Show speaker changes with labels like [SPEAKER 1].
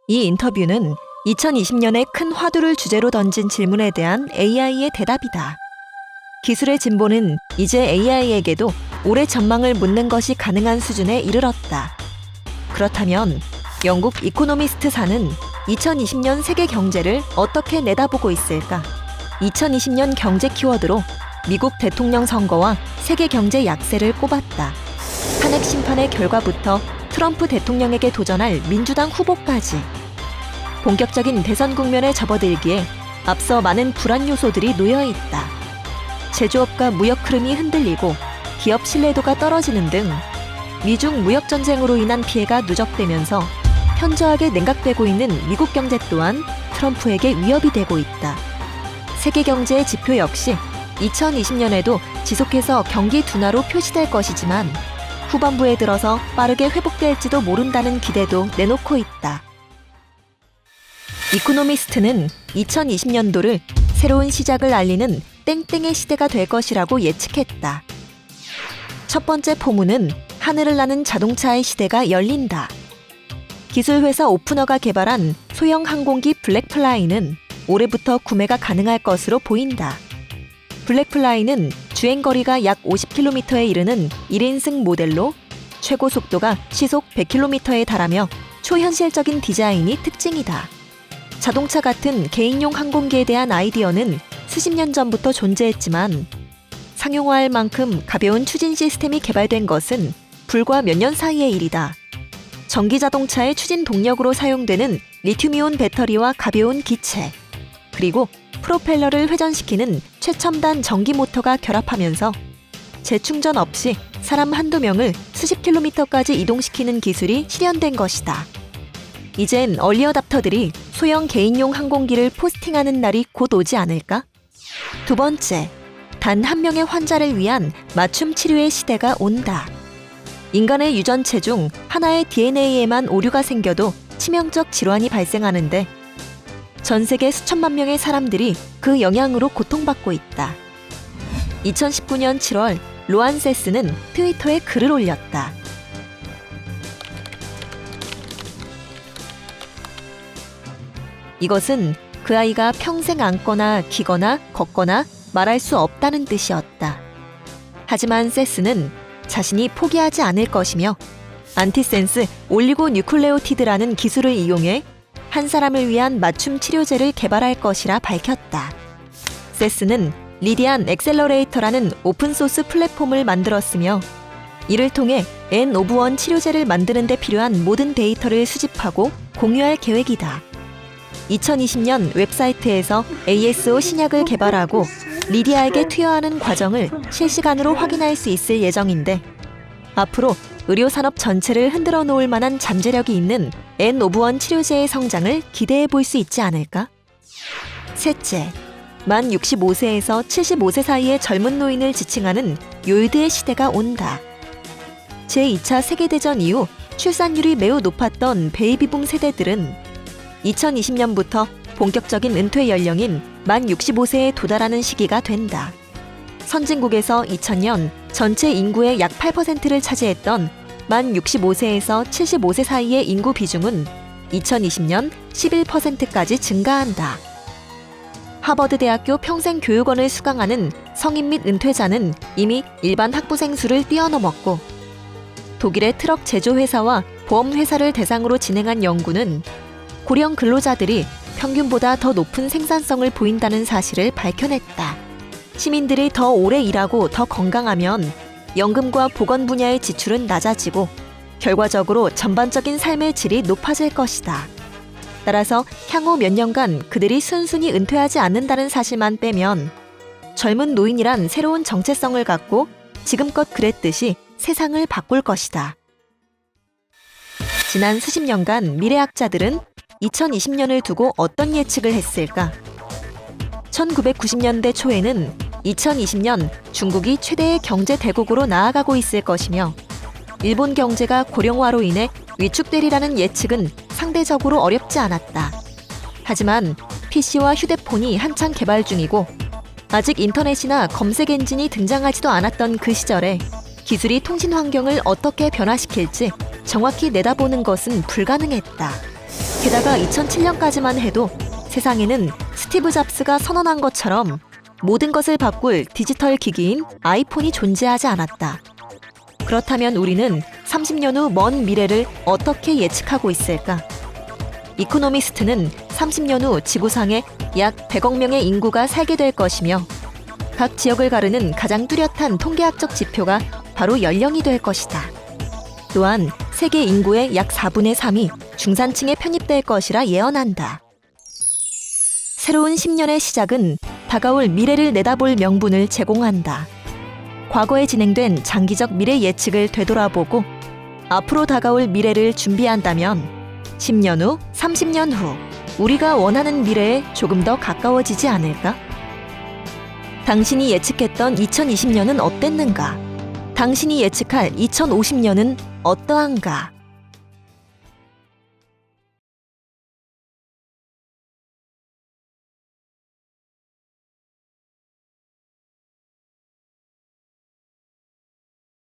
[SPEAKER 1] 이 인터뷰는 2020년에 큰 화두를 주제로 던진 질문에 대한 AI의 대답이다. 기술의 진보는 이제 AI에게도 올해 전망을 묻는 것이 가능한 수준에 이르렀다. 그렇다면 영국 이코노미스트사는 2020년 세계 경제를 어떻게 내다보고 있을까? 2020년 경제 키워드로 미국 대통령 선거와 세계 경제 약세를 꼽았다. 탄핵 심판의 결과부터 트럼프 대통령에게 도전할 민주당 후보까지 본격적인 대선 국면에 접어들기에 앞서 많은 불안 요소들이 놓여 있다. 제조업과 무역 흐름이 흔들리고 기업 신뢰도가 떨어지는 등 미중 무역 전쟁으로 인한 피해가 누적되면서 현저하게 냉각되고 있는 미국 경제 또한 트럼프에게 위협이 되고 있다. 세계 경제의 지표 역시 2020년에도 지속해서 경기 둔화로 표시될 것이지만 후반부에 들어서 빠르게 회복될지도 모른다는 기대도 내놓고 있다. 이코노미스트는 2020년도를 새로운 시작을 알리는 땡땡의 시대가 될 것이라고 예측했다. 첫 번째 포문은 하늘을 나는 자동차의 시대가 열린다. 기술회사 오프너가 개발한 소형 항공기 블랙플라이는 올해부터 구매가 가능할 것으로 보인다. 블랙플라이는 주행거리가 약 50km에 이르는 1인승 모델로 최고 속도가 시속 100km에 달하며 초현실적인 디자인이 특징이다. 자동차 같은 개인용 항공기에 대한 아이디어는 수십 년 전부터 존재했지만 상용화할 만큼 가벼운 추진 시스템이 개발된 것은 불과 몇 년 사이의 일이다. 전기 자동차의 추진 동력으로 사용되는 리튬이온 배터리와 가벼운 기체, 그리고 프로펠러를 회전시키는 최첨단 전기 모터가 결합하면서 재충전 없이 사람 한두 명을 수십 킬로미터까지 이동시키는 기술이 실현된 것이다. 이젠 얼리어답터들이 소형 개인용 항공기를 포스팅하는 날이 곧 오지 않을까? 두 번째, 단 한 명의 환자를 위한 맞춤 치료의 시대가 온다. 인간의 유전체 중 하나의 DNA에만 오류가 생겨도 치명적 질환이 발생하는데 전 세계 수천만 명의 사람들이 그 영향으로 고통받고 있다. 2019년 7월 로안 세스는 트위터에 글을 올렸다. 이것은 그 아이가 평생 앉거나 기거나 걷거나 말할 수 없다는 뜻이었다. 하지만 세스는 자신이 포기하지 않을 것이며 안티센스 올리고뉴클레오티드라는 기술을 이용해 한 사람을 위한 맞춤 치료제를 개발할 것이라 밝혔다. 세스는 리디안 엑셀러레이터라는 오픈소스 플랫폼을 만들었으며 이를 통해 N 오브 1 치료제를 만드는 데 필요한 모든 데이터를 수집하고 공유할 계획이다. 2020년 웹사이트에서 ASO 신약을 개발하고 리디아에게 투여하는 과정을 실시간으로 확인할 수 있을 예정인데 앞으로 의료산업 전체를 흔들어 놓을 만한 잠재력이 있는 N 오브 1 치료제의 성장을 기대해 볼 수 있지 않을까? 셋째, 만 65세에서 75세 사이의 젊은 노인을 지칭하는 요이드의 시대가 온다. 제2차 세계대전 이후 출산율이 매우 높았던 베이비붐 세대들은 2020년부터 본격적인 은퇴 연령인 만 65세에 도달하는 시기가 된다. 선진국에서 2000년 전체 인구의 약 8%를 차지했던 만 65세에서 75세 사이의 인구 비중은 2020년 11%까지 증가한다. 하버드대학교 평생교육원을 수강하는 성인 및 은퇴자는 이미 일반 학부생 수를 뛰어넘었고 독일의 트럭 제조회사와 보험회사를 대상으로 진행한 연구는 고령 근로자들이 평균보다 더 높은 생산성을 보인다는 사실을 밝혀냈다. 시민들이 더 오래 일하고 더 건강하면 연금과 보건 분야의 지출은 낮아지고 결과적으로 전반적인 삶의 질이 높아질 것이다. 따라서 향후 몇 년간 그들이 순순히 은퇴하지 않는다는 사실만 빼면 젊은 노인이란 새로운 정체성을 갖고 지금껏 그랬듯이 세상을 바꿀 것이다. 지난 수십 년간 미래학자들은 2020년을 두고 어떤 예측을 했을까? 1990년대 초에는 2020년 중국이 최대의 경제 대국으로 나아가고 있을 것이며 일본 경제가 고령화로 인해 위축되리라는 예측은 상대적으로 어렵지 않았다. 하지만 PC와 휴대폰이 한창 개발 중이고 아직 인터넷이나 검색 엔진이 등장하지도 않았던 그 시절에 기술이 통신 환경을 어떻게 변화시킬지 정확히 내다보는 것은 불가능했다. 게다가 2007년까지만 해도 세상에는 스티브 잡스가 선언한 것처럼 모든 것을 바꿀 디지털 기기인 아이폰이 존재하지 않았다. 그렇다면 우리는 30년 후 먼 미래를 어떻게 예측하고 있을까? 이코노미스트는 30년 후 지구상에 약 100억 명의 인구가 살게 될 것이며 각 지역을 가르는 가장 뚜렷한 통계학적 지표가 바로 연령이 될 것이다. 또한 세계 인구의 약 4분의 3이 중산층에 편입될 것이라 예언한다. 새로운 10년의 시작은 다가올 미래를 내다볼 명분을 제공한다. 과거에 진행된 장기적 미래 예측을 되돌아보고 앞으로 다가올 미래를 준비한다면 10년 후, 30년 후 우리가 원하는 미래에 조금 더 가까워지지 않을까? 당신이 예측했던 2020년은 어땠는가? 당신이 예측할 2050년은 어떠한가?